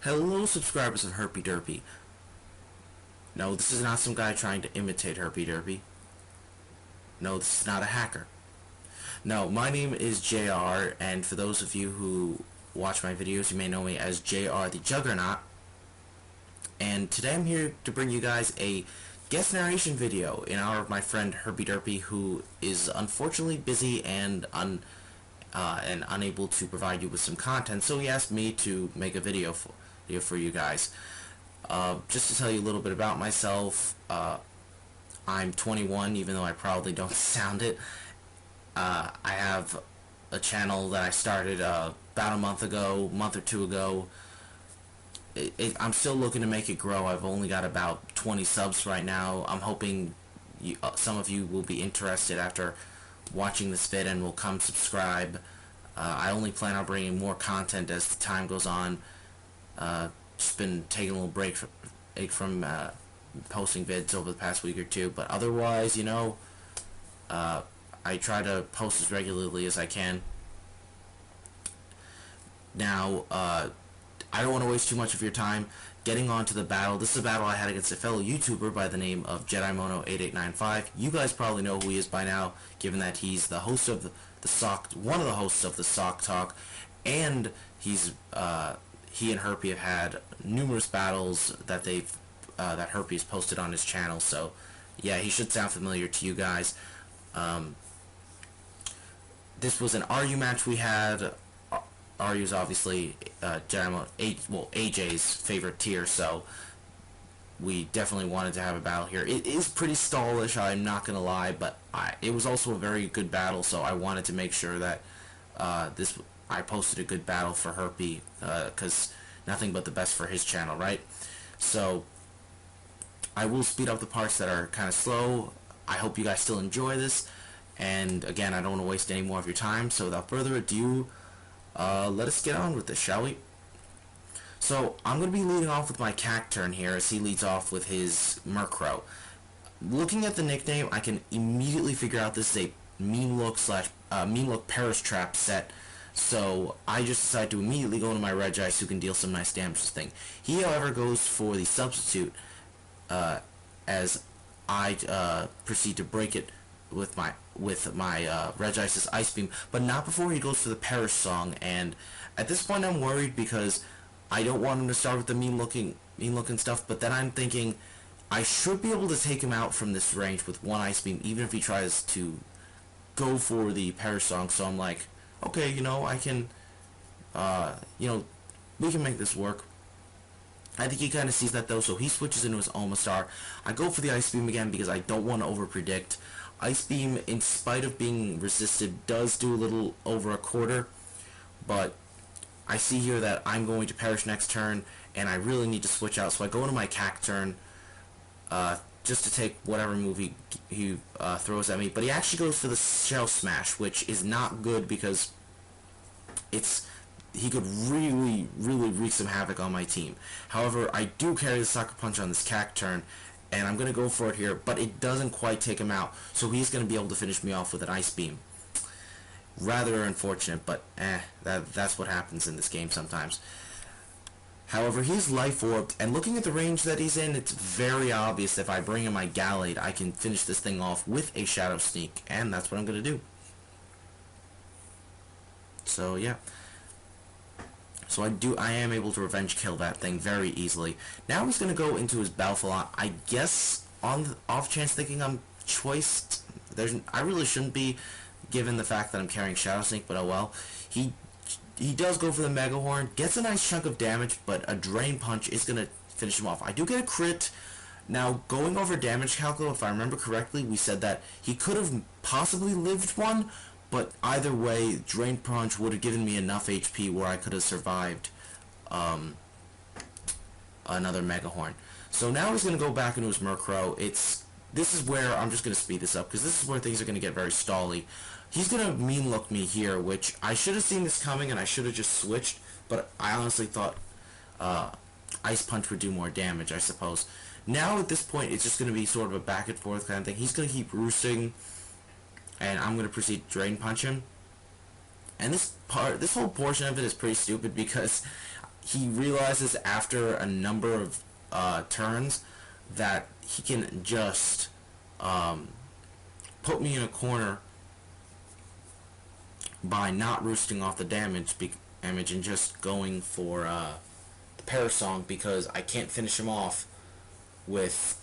Hello, subscribers of Herpy Derpy. No, this is not some guy trying to imitate Herpy Derpy. No, this is not a hacker. No, my name is JR, and for those of you who watch my videos, you may know me as JRtheJuggernaut. And today I'm here to bring you guys a guest narration video in honor of my friend Herpy Derpy, who is unfortunately busy and unable to provide you with some content. So he asked me to make a video for you guys. Just to tell you a little bit about myself, I'm 21, even though I probably don't sound it. I have a channel that I started about a month or two ago. I'm still looking to make it grow. I've only got about 20 subs right now. I'm hoping some of you will be interested after watching this vid and will come subscribe. I only plan on bringing more content as the time goes on. Just been taking a little break from posting vids over the past week or two, but otherwise, you know, I try to post as regularly as I can. Now, I don't want to waste too much of your time getting on to the battle. This is a battle I had against a fellow YouTuber by the name of JediMono8895. You guys probably know who he is by now, given that he's the host of one of the hosts of the Sock Talk, and he and Herpy have had numerous battles that that Herpy has posted on his channel. So, yeah, he should sound familiar to you guys. This was an RU match we had. RU is obviously AJ's favorite tier, so we definitely wanted to have a battle here. It is pretty stallish, I'm not gonna lie, but it was also a very good battle, so I wanted to make sure that I posted a good battle for Herpy, because nothing but the best for his channel, right? So I will speed up the parts that are kind of slow. I hope you guys still enjoy this, and again, I don't want to waste any more of your time, so without further ado, let us get on with this, shall we? So, I'm going to be leading off with my Cacturn here, as he leads off with his Murkrow. Looking at the nickname, I can immediately figure out this is a Mean Look Perish Trap set, so I just decided to immediately go into my Regice, who can deal some nice damage to this thing. He, however, goes for the Substitute, as I proceed to break it with my Regice's Ice Beam, but not before he goes for the Perish Song. And at this point I'm worried because I don't want him to start with the mean looking stuff, but then I'm thinking I should be able to take him out from this range with one Ice Beam, even if he tries to go for the Perish Song. So I'm like, okay, you know, I can we can make this work. I think he kind of sees that though, so he switches into his Omastar. I go for the Ice Beam again because I don't want to over-predict. Ice Beam, in spite of being resisted, does do a little over a quarter, but I see here that I'm going to Perish next turn, and I really need to switch out, so I go into my Cacturn just to take whatever move he throws at me, but he actually goes for the Shell Smash, which is not good because he could really wreak some havoc on my team. However, I do carry the Sucker Punch on this Cacturn, and I'm going to go for it here, but it doesn't quite take him out, so he's going to be able to finish me off with an Ice Beam. Rather unfortunate, but that's what happens in this game sometimes. However, he's Life Orbed, and looking at the range that he's in, it's very obvious that if I bring in my Gallade, I can finish this thing off with a Shadow Sneak, and that's what I'm going to do. So, yeah. So I am able to revenge kill that thing very easily. Now he's going to go into his Balfalon. I guess on the off chance thinking I'm choiced, I really shouldn't be, given the fact that I'm carrying Shadow Sneak, but oh well. He does go for the Mega Horn, gets a nice chunk of damage, but a Drain Punch is going to finish him off. I do get a crit. Now, going over damage calcul, if I remember correctly, we said that he could have possibly lived one, but either way, Drain Punch would have given me enough HP where I could have survived another Mega Horn. So now he's going to go back into his Murkrow. This is where I'm just going to speed this up, because this is where things are going to get very stally. He's going to Mean Look me here, which I should have seen this coming, and I should have just switched, but I honestly thought Ice Punch would do more damage, I suppose. Now at this point, it's just going to be sort of a back and forth kind of thing. He's going to keep roosting, and I'm going to proceed to Drain Punch him. And this whole portion of it is pretty stupid because he realizes after a number of turns that he can just put me in a corner by not roosting off the damage and just going for the Parasong Song, because I can't finish him off with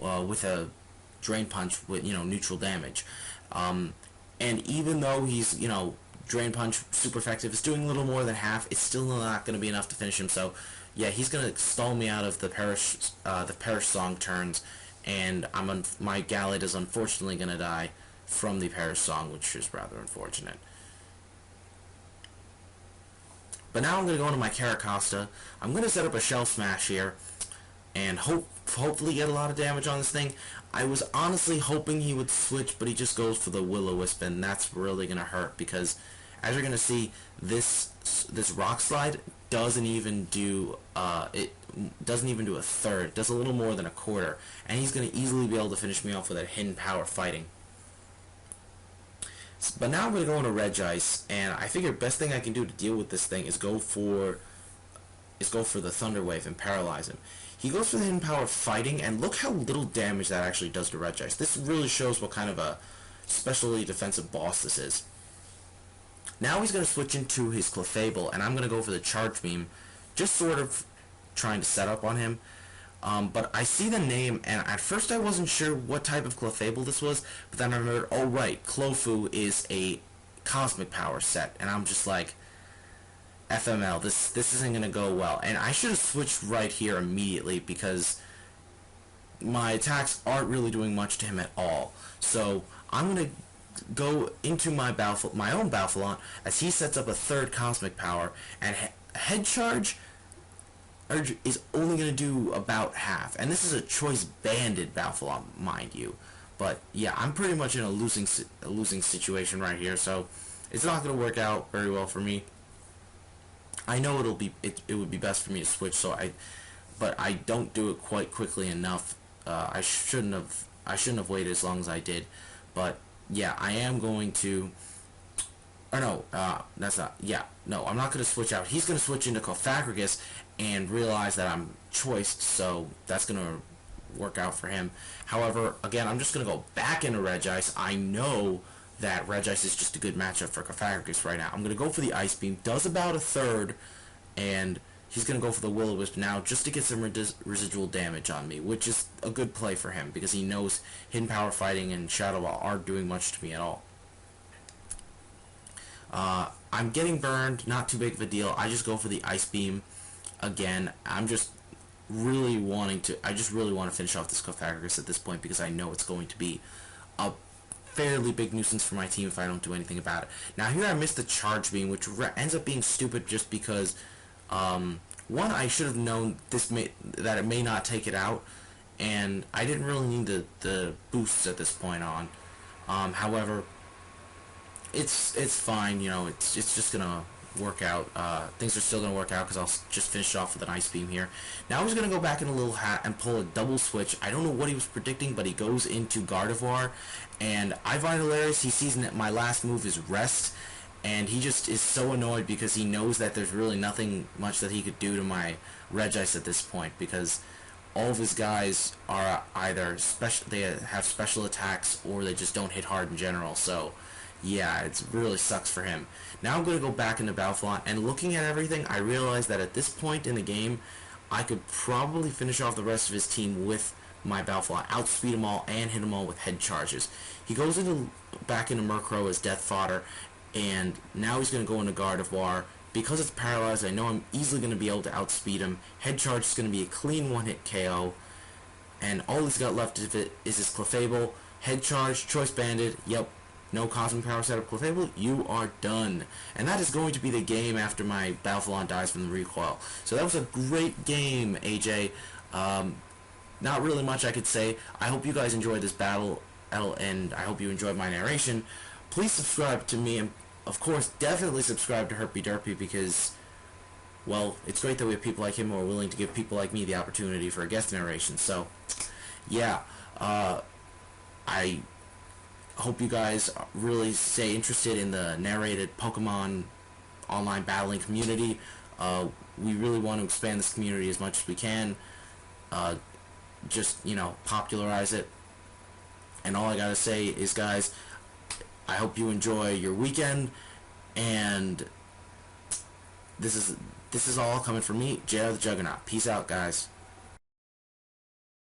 a Drain Punch with neutral damage. And even though he's Drain Punch super effective, it's doing a little more than half, it's still not going to be enough to finish him. So yeah, he's going to stall me out of the Parasong Song turns, and my Gallade is unfortunately going to die from the Parasong Song, which is rather unfortunate. But now I'm going to go into my Caracosta. I'm going to set up a Shell Smash here and hopefully get a lot of damage on this thing. I was honestly hoping he would switch, but he just goes for the Will-O-Wisp, and that's really going to hurt because, as you're going to see, this Rock Slide doesn't even do a third. It does a little more than a quarter, and he's going to easily be able to finish me off with that Hidden Power Fighting. But now I'm going to go into Regice, and I figure the best thing I can do to deal with this thing is go for the Thunder Wave and paralyze him. He goes for the Hidden Power Fighting, and look how little damage that actually does to Regice. This really shows what kind of a specially defensive boss this is. Now he's going to switch into his Clefable, and I'm going to go for the Charge Beam, just sort of trying to set up on him. But I see the name, and at first I wasn't sure what type of Clefable this was, but then I remembered, oh right, Clofu is a Cosmic Power set, and I'm just like, FML, this isn't going to go well. And I should have switched right here immediately, because my attacks aren't really doing much to him at all. So I'm going to go into my own Balfalon as he sets up a third Cosmic Power, and Head Charge is only going to do about half. And this is a choice banded Balfalon, mind you. But yeah, I'm pretty much in a losing situation right here, so it's not going to work out very well for me. I know it would be best for me to switch, but I don't do it quite quickly enough. I shouldn't have waited as long as I did. But yeah, I am going to. Or no, that's not. Yeah, no, I'm not going to switch out. He's going to switch into Cofagrigus and realize that I'm choiced, so that's going to work out for him. However, again, I'm just going to go back into Regice. I know that Regice is just a good matchup for Cofagrigus right now. I'm going to go for the Ice Beam. Does about a third, and he's going to go for the Will-O-Wisp now just to get some residual damage on me, which is a good play for him because he knows Hidden Power Fighting and Shadow Ball aren't doing much to me at all. I'm getting burned, not too big of a deal. I just go for the Ice Beam again. I just really want to finish off this Cofagrigus at this point because I know it's going to be a fairly big nuisance for my team if I don't do anything about it. Now here I missed the Charge Beam, which ends up being stupid just because one, I should have known that it may not take it out, and I didn't really need the boosts at this point on. However, it's fine, it's just gonna work out. Things are still gonna work out because I'll just finish off with an Ice Beam here. Now he's gonna go back in a little hat and pull a double switch. I don't know what he was predicting, but he goes into Gardevoir, and Ivysaur, he sees that my last move is Rest, and he just is so annoyed because he knows that there's really nothing much that he could do to my Regice at this point because all of his guys are either they have special attacks or they just don't hit hard in general. So yeah, it really sucks for him. Now I'm going to go back into Balfalon, and looking at everything, I realize that at this point in the game, I could probably finish off the rest of his team with my Balfalon, outspeed them all, and hit them all with head charges. He goes back into Murkrow as death fodder, and now he's going to go into Gardevoir. Because it's paralyzed, I know I'm easily going to be able to outspeed him. Head charge is going to be a clean one-hit KO, and all he's got left is his Clefable. Head charge, choice banded, yep. No Cosmic Power setup Clefable, you are done. And that is going to be the game after my Balfalon dies from the recoil. So that was a great game, AJ. Not really much I could say. I hope you guys enjoyed this battle, and I hope you enjoyed my narration. Please subscribe to me, and of course, definitely subscribe to Herpy Derpy because, well, it's great that we have people like him who are willing to give people like me the opportunity for a guest narration. So, yeah, I hope you guys really stay interested in the narrated Pokemon online battling community. we really want to expand this community as much as we can. Just, popularize it. And all I gotta say is, guys, I hope you enjoy your weekend, and this is all coming from me, JRtheJuggernaut. Peace out, guys.